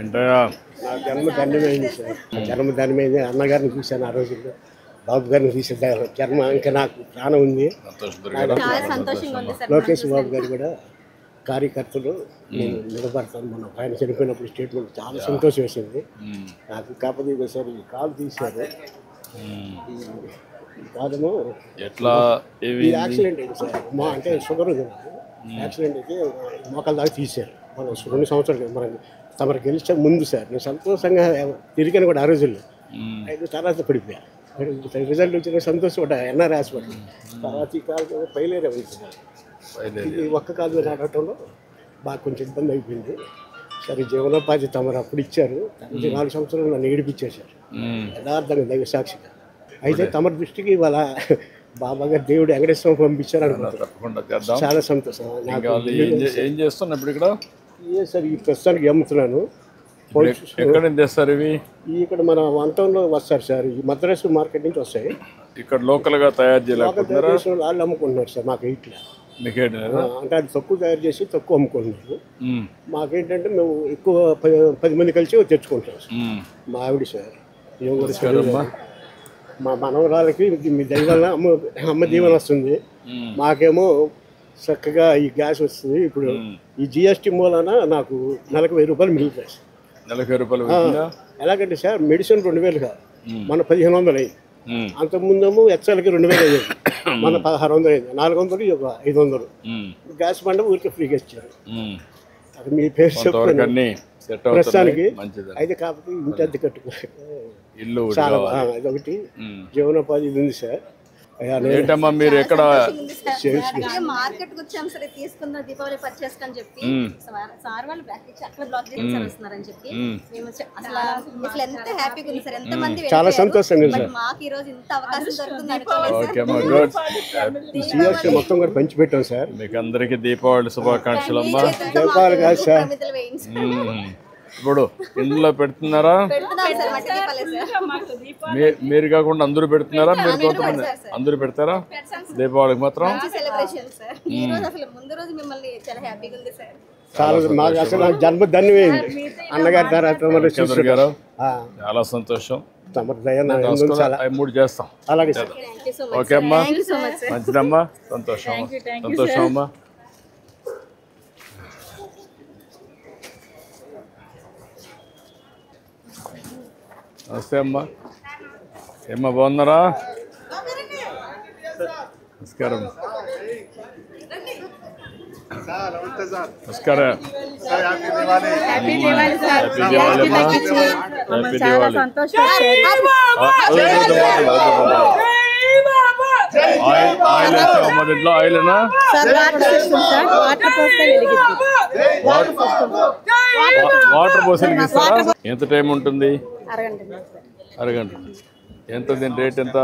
ఏంటయ్యా నా జన్మ ధన్యమైంది సార్. జన్మ ధన్యమైంది. అన్నగారిని చూశాను ఆ రోజుల్లో, బాబు గారిని చూసాను. జన్మ ఇంకా నాకు ప్రాణం ఉంది. లోకేష్ బాబు గారు కూడా కార్యకర్తలు నేను నిలబడతాను. మనం ఆయన చనిపోయినప్పుడు స్టేట్మెంట్ చాలా సంతోషం వేసింది నాకు. కాకపోతే సార్ ఈ కాలు తీశారు. ఈ కాలము ఎట్లా యాక్సిడెంట్ అయింది సార్. అంటే షుగర్ ఉంది నాకు. యాక్సిడెంట్ అయితే మోకాల దాకా తీశారు. మనం 2 సంవత్సరాలు మనం తమరు గెలిచే ముందు సార్. నేను సంతోషంగా తిరిగాను కూడా ఆ రోజుల్లో. అయితే తర్వాత పడిపోయా. రిజల్ట్ వచ్చిన సంతోషం కూడా ఎన్ఆర్ హాస్పిటల్. తర్వాత ఈ కాలు పైలేరే ఉంది సార్. ఇది ఒక్క కాలు మీద నడవటంలో బాగా కొంచెం ఇబ్బంది అయిపోయింది. సరే జీవనోపాధి తమరు అప్పుడు ఇచ్చారు. 4 సంవత్సరాలు నన్ను ఏడిపించేశారు యథార్థంగా, దైవ సాక్షిగా. అయితే తమరి దృష్టికి ఇవాళ బాబా గారు దేవుడు వెంకటేశ్వరం పంపించారు అనుకుంటున్నాను. చాలా సంతోషం. ఏం చేస్తున్నా ఇప్పుడు ఇక్కడ? సార్ ఈ ప్రస్తుతానికి అమ్ముతున్నాను. ఎక్కడ తెస్తారు ఇవి? ఇక్కడ మన 1 టౌన్లో వస్తారు సార్. ఈ మద్రాసు మార్కెట్ నుంచి వస్తాయి. ఇక్కడ లోకల్గా తయారు చేయలేకపోతున్నారా? వాళ్ళు అమ్ముకుంటున్నారు సార్. మాకు ఇట్లా మీకేంటి అంటే అది తక్కువ తయారు చేసి తక్కువ అమ్ముకుంటున్నారు. మాకేంటంటే మేము ఎక్కువ 10 మంది కలిసి తెచ్చుకుంటాం సార్. మా ఆవిడ సార్ మా మనవరాలకి మీ దైవాల అమ్మ దీవెన వస్తుంది. మాకేమో చక్కగా ఈ గ్యాస్ వస్తుంది. ఇప్పుడు ఈ జిఎస్టీ మూలాన నాకు నెలకు 1000 రూపాయలు మిగులుతాయి సార్. నెలకు 1000 రూపాయలు ఎలాగంటే సార్ మెడిసిన్ 2000 కాదు, మన 1500 అయింది. అంతకుముందేమో ఎక్సెల్కి 2000 అయ్యేది, మన 1600 అయింది. 400 500 గ్యాస్ బండ ఊరికి ఫ్రీగా ఇచ్చారు. అది మీ పేరు చెప్తాను ప్రస్తుతానికి. అయితే కాకపోతే ఇంటి అద్దె ఇల్లు చాలా అదొకటి జీవనోపాధి ఇది ఉంది సార్. ఏంటమ్మా మీరు ఎక్కడ మార్కెట్ వచ్చాం సరే తీసుకుందాం దీపావళి పర్చేస్ అని చెప్పి సార్ వాళ్ళు బ్యాక్ ఇచ్చి అక్కడ బ్లాక్ చేసి వస్తున్నారని చెప్పి మేము అసలు ఎంత హ్యాపీగా ఉంది సార్. ఎంత మంది చాలా సంతోషంగా ఉంది సార్. మాకు ఈ రోజు ఇంత అవకాశం దొరుకుతుంది. మొత్తం కూడా పంచి పెట్టాం సార్. మీకు అందరికి దీపావళి శుభాకాంక్షలు అమ్మా. దీపావళి కాదు సార్, ఇప్పుడు ఇందులో పెడుతున్నారా? మీరు కాకుండా అందరూ పెడుతున్నారా? మీరు కొంతమంది అందరూ పెడతారా దీపావళికి మాత్రం? మాకు అసలు జన్మ ధన్యమైంది అన్నగారి తర్వాత గారు. చాలా సంతోషం. 3 చేస్తాం. అలాగే సార్. ఓకే అమ్మా, మంచిదమ్మా. సంతోషం సంతోషం అమ్మా. నమస్తే అమ్మా. ఏమ్మా బాగున్నారా? నమస్కారం. నమస్కారం. హ్యాపీ దివాళీ అమ్మా. హ్యాపీ దివాళీ. ఆయిల్ వేస్తామమ్మా దీంట్లో? ఆయిల్నా? వాటర్ పోసి వెలిగిస్తారా? ఎంత టైం ఉంటుంది? అరగంట. ఎంత దీని రేట్ ఎంత?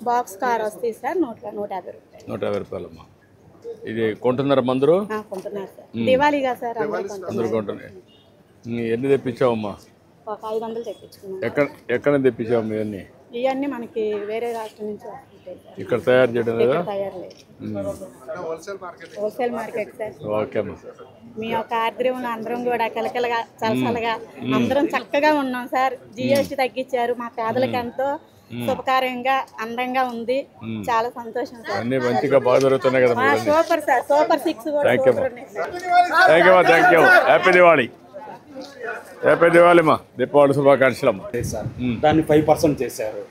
బాక్స్ కార్ వస్తాయి సార్ 150 రూపాయలు. 150 రూపాయలమ్మా. ఇది కొంటున్నారా మందరు? దివాళీగా సార్ అందరూ కొంటున్నాయి. ఎన్ని తెప్పించావమ్మా? ఒక 500 తెప్పించుకున్నాం. ఎక్కడ తెప్పించావు ఇవన్నీ? ఇవన్నీ మనకి వేరే రాష్ట్రం నుంచి వస్తుంటాయి సార్. ఇక్కడ తయారు చేయడం లేదా? తయారు లేదు, హోల్సేల్ మార్కెట్ సార్. ఓకే అమ్మా. మీ యొక్క ఆర్ద్రంలో అందరం కూడా కలకలగా చలసలగా అందరం చక్కగా ఉన్నాం సార్. జిఎస్టీ తగ్గించారు, మా పేదలకు ఎంతో శుభకార్యంగా అందంగా ఉంది. చాలా సంతోషం సార్. అన్ని మంచిగా బాగా జరుగుతున్నాయి కదా? Super sir. సూపర్ 6 కూడా. Thank you. Happy Diwali. Happy Diwali అమ్మా. దీపావళి శుభాకాంక్షలు అమ్మా. దాన్ని 5% చేశారు.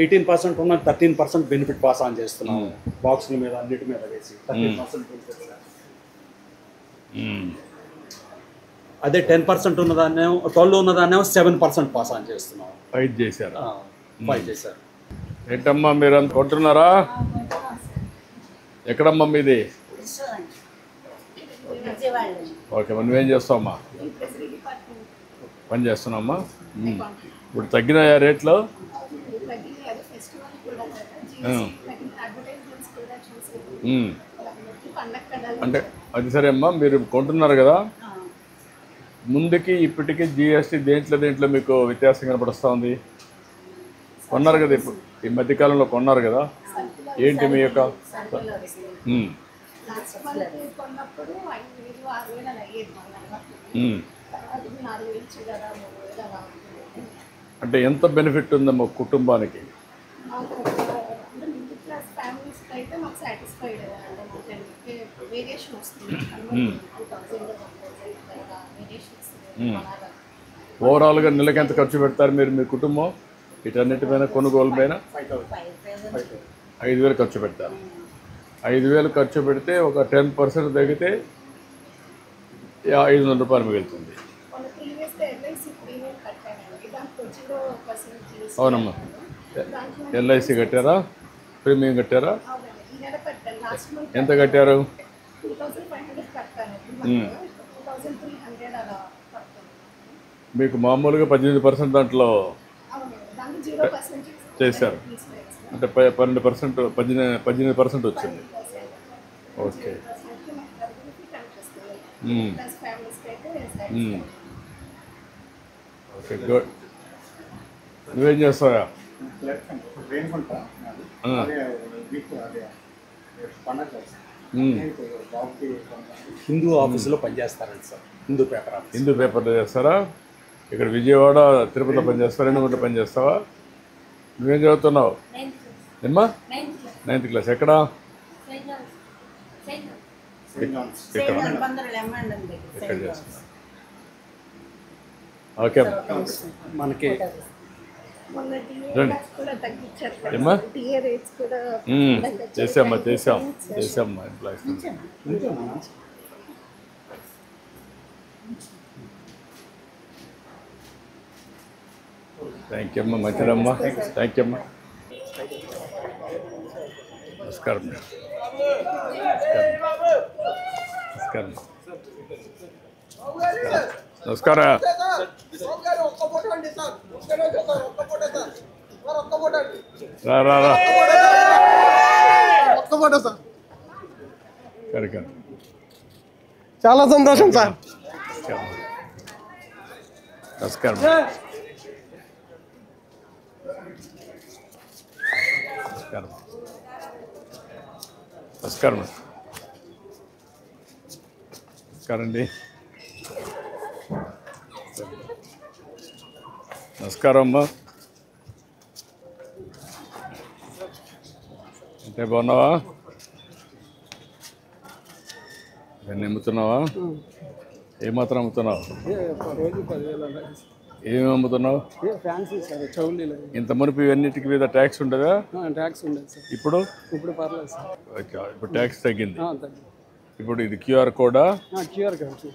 18% ఉన్న 13% బెనిఫిట్ పాస్ ఆన్ చేస్తున్నాము. బాక్సుల మీద అన్నిటి మీద వేసి 13% బెనిఫిట్. అదే 10% ఉన్నదాన్నేమో 12 ఉన్నదాన్నేమో 7% పాస్ ఆన్ చేస్తున్నాం. 5 చేశారు. 5 చేశారు. ఏంటమ్మా మీరు అంత కొంటున్నారా? ఎక్కడమ్మా మీది? ఓకే, నువ్వేం చేస్తావమ్మా? పని చేస్తున్నామ్మా. ఇప్పుడు తగ్గినాయా రేట్లు? అంటే అది సరే అమ్మా, మీరు కొంటున్నారు కదా, ముందుకి ఇప్పటికీ జిఎస్టీ దేంట్లో మీకు వ్యత్యాసం కనపడుస్తూ ఉంది? కొన్నారు కదా ఇప్పుడు ఈ మధ్యకాలంలో కొన్నారు కదా, ఏంటి మీ యొక్క? అది 4,000 ఇచ్చేదారా 3,000 అలా ఉంటుంది. అంటే ఎంత బెనిఫిట్ ఉందమ్మా కుటుంబానికి? మాకు అంటే మిడిల్ క్లాస్ ఫ్యామిలీస్కి అయితే మాకు సాటిస్ఫైడ్ అంటే మాకు వేరియేషన్ వస్తుంది 2,000 వేరియేషన్ వస్తుంది అలాగా. ఓవరాల్గా నెలకి ఎంత ఖర్చు పెడతారు మీరు మీ కుటుంబం వీటన్నిటిపైన కొనుగోలు పైన? 5,000 ఖర్చు పెడతారు. 5,000 ఖర్చు పెడితే ఒక 10% తగ్గితే 500 రూపాయలు మిగులుతుంది. మన ప్రీవియస్గా ఎల్ఐసి ప్రీమియం కట్టానండి, దానికి వచ్చిన పర్సెంట్ అవునమ్మా, ఎల్ఐసి కట్టారా? ప్రీమియం కట్టారా? ఈ నెల కట్టాను. లాస్ట్ మంత్ ఎంత కట్టారు? 2,500 కట్టాను. 2,300 అలా కట్టాను. మీకు మామూలుగా 18% దాంట్లో అవును, దానికి 0% చేశారు. అంటే 12%, 18% వచ్చింది. ఓకే. Okay, good. నువ్వేం చేస్తావా? హిందూ ఆఫీసులో పనిచేస్తారండి sir, Hindu paper office. Hindu పేపర్లో చేస్తారా? ఇక్కడ విజయవాడ, తిరుపతిలో పనిచేస్తావా? రెండు పనిచేస్తావా? నువ్వేం చదువుతున్నావు? ఏమ్మా? 9th class. ఎక్కడా? ఇక్కడ చేస్తున్నా. ఓకే మనకి రండి. ఏమ్మా? చేసామ్మా ఎంప్లాయీస్. థ్యాంక్ యూ అమ్మా, మంచిదమ్మా. థ్యాంక్ యూ అమ్మా. నమస్కారం. నమస్కారం. నమస్కారం. రా రా రా. కరెక్ట్. చాలా సంతోషం సార్. నమస్కారం. నమస్కారం. నమస్కారం. నమస్కారం అండి. నమస్కారం అమ్మా. అంటే బాగున్నావా? ఇవన్నీ అమ్ముతున్నావా? ఏమాత్రం అమ్ముతున్నావు? ఏమేమి అమ్ముతున్నావు? Fancy sir, చౌలీలు. ఇంత మునిపి ఇవన్నిటికి మీద ట్యాక్స్ ఉండదా? ట్యాక్స్ ఉండదు సార్. ఇప్పుడు పర్లేదు సార్. ఇప్పుడు ట్యాక్స్ తగ్గింది. ఇప్పుడు ఇది క్యూఆర్ కోడా? QR code.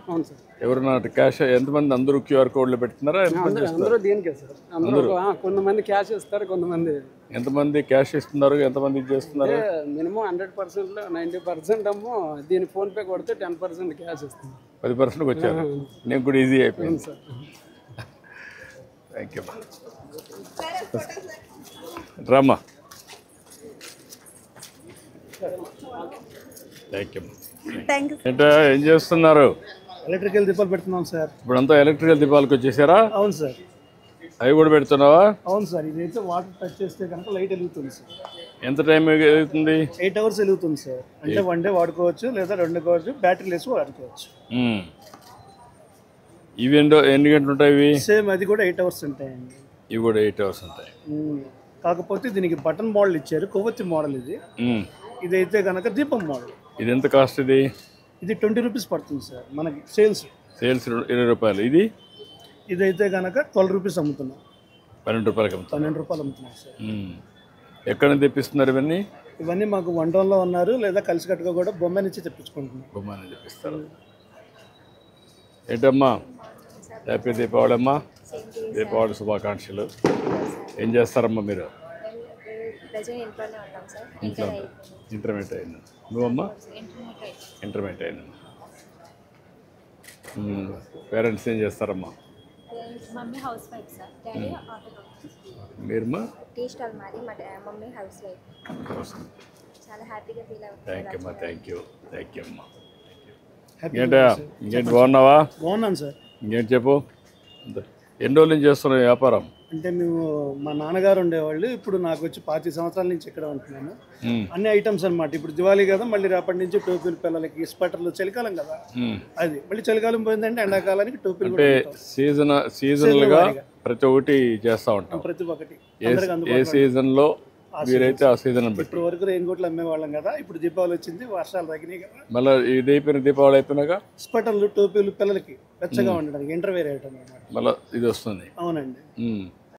అవును సార్. ఎవరన్నా క్యాష్ ఎంతమంది? అందరూ క్యూఆర్ కోడ్లు పెడుతున్నారా? అందరూ దీనికే సార్. అందరూ కొంతమంది క్యాష్ ఇస్తారు, కొంతమంది. ఎంతమంది క్యాష్ ఇస్తున్నారు, ఎంతమంది ఇది చేస్తున్నారు? మినిమం 100%లో 90% అమ్మో దీని ఫోన్పే కొడితే 10% క్యాష్ ఇస్తుంది. 10%కి వచ్చారు. నేను కూడా ఈజీ అయిపోయింది సార్. Thank you. రామ్మా. Thank you. ఏంటో ఏం చేస్తున్నారు? ఎలక్ట్రికల్ దీపాలు పెడుతున్నాం సార్. ఇప్పుడంతా ఎలక్ట్రికల్ దీపాలకు వచ్చేసారా? అవును సార్. అవి కూడా పెడుతున్నావా? అవును సార్. ఇదైతే వాటర్ టచ్ చేస్తే కనుక లైట్ వెలుగుతుంది సార్. ఎంత టైం వెలుగుతుంది? 8 hours వెలుగుతుంది సార్. అంటే 1 day వాడుకోవచ్చు, లేదా 2 కావచ్చు, బ్యాటరీ లేసి వాడుకోవచ్చు. ఇవి ఎన్ని గంటలు ఉంటాయి? ఇవి సేమ్ అది కూడా 8 hours ఉంటాయండి. ఇవి కూడా 8 hours ఉంటాయి. కాకపోతే దీనికి బటన్ మోడల్ ఇచ్చారు, కొవ్వొత్తి మోడల్ ఇది. ఇదైతే కనుక దీపం మోడల్. ఇది ఎంత కాస్ట్? ఇది 20 rupees పడుతుంది సార్ మనకి. సేల్స్ 20 రూపాయలు. ఇదైతే కనుక 12 rupees అమ్ముతున్నాం. 12 రూపాయలకి అమ్ముతాం. 12 రూపాయలు అమ్ముతున్నాం సార్. ఎక్కడ తెప్పిస్తున్నారు ఇవన్నీ? ఇవన్నీ మాకు 1 town లో ఉన్నారు, లేదా కలిసికట్టుగా కూడా బొమ్మ నుంచి తెప్పించుకుంటున్నాం. బొమ్మని తెప్పిస్తారు. ఏంటమ్మా, హ్యాపీ దీపావళి అమ్మా. దీపావళి శుభాకాంక్షలు. ఏం చేస్తారమ్మా మీరు? ఇంట్లో ఇంటర్మీడియట్ అయినా. నువ్వమ్మా? ఇంటర్మీడియట్ అయినా. పేరెంట్స్ ఏం చేస్తారమ్మా? Mummy house wife sir, daddy auto. మీరమ్మా? టీ స్టాల్ మాది, మా మమ్మీ హౌస్ వైఫ్. చాలా హ్యాపీగా ఫీల్ అవుతుంది. థ్యాంక్ యూ అమ్మా. థ్యాంక్ యూ అమ్మా. ఇంకేంటి బాగున్నావా? బాగున్నాను సార్. ఇంకేంటి చెప్పు. ఎన్ని రోజులు నుంచి చేస్తున్నావు వ్యాపారం? అంటే మేము మా నాన్నగారు ఉండేవాళ్ళు, ఇప్పుడు నాకు వచ్చి 25 సంవత్సరాల నుంచి ఇక్కడ ఉంటున్నాను. అన్ని ఐటమ్స్ అన్నమాట. ఇప్పుడు దివాళీ కదా, మళ్ళీ రేపటి నుంచి టోపీలు పిల్లలకి, స్వెటర్లు, చలికాలం కదా అది, మళ్ళీ చలికాలం పోయిందంటే ఎండాకాలానికి టోపీలు కూడా ఉంటాం. సీజనల్గా ప్రతి ఒక్కటి చేస్తూ ఉంటాం. ప్రతి ఒక్కటి ఏ సీజన్లో మీరైతే ఆ సీజన్ పెట్టి ఇప్పుడు వరకు రెయిన్ కోట్లు అమ్మేవాళ్ళం కదా, ఇప్పుడు దీపావళి వచ్చింది, వర్షాలు తగ్గినాయి కదా, మళ్ళీ ఇది అయిపోయిన దీపావళి అయిపోయినాక స్వెటర్లు, టోపీలు పిల్లలకి వెచ్చగా ఉండడానికి ఇంటర్వేర్ ఐటమ్ అన్నమాట. మళ్ళీ ఇది వస్తుంది. అవునండి.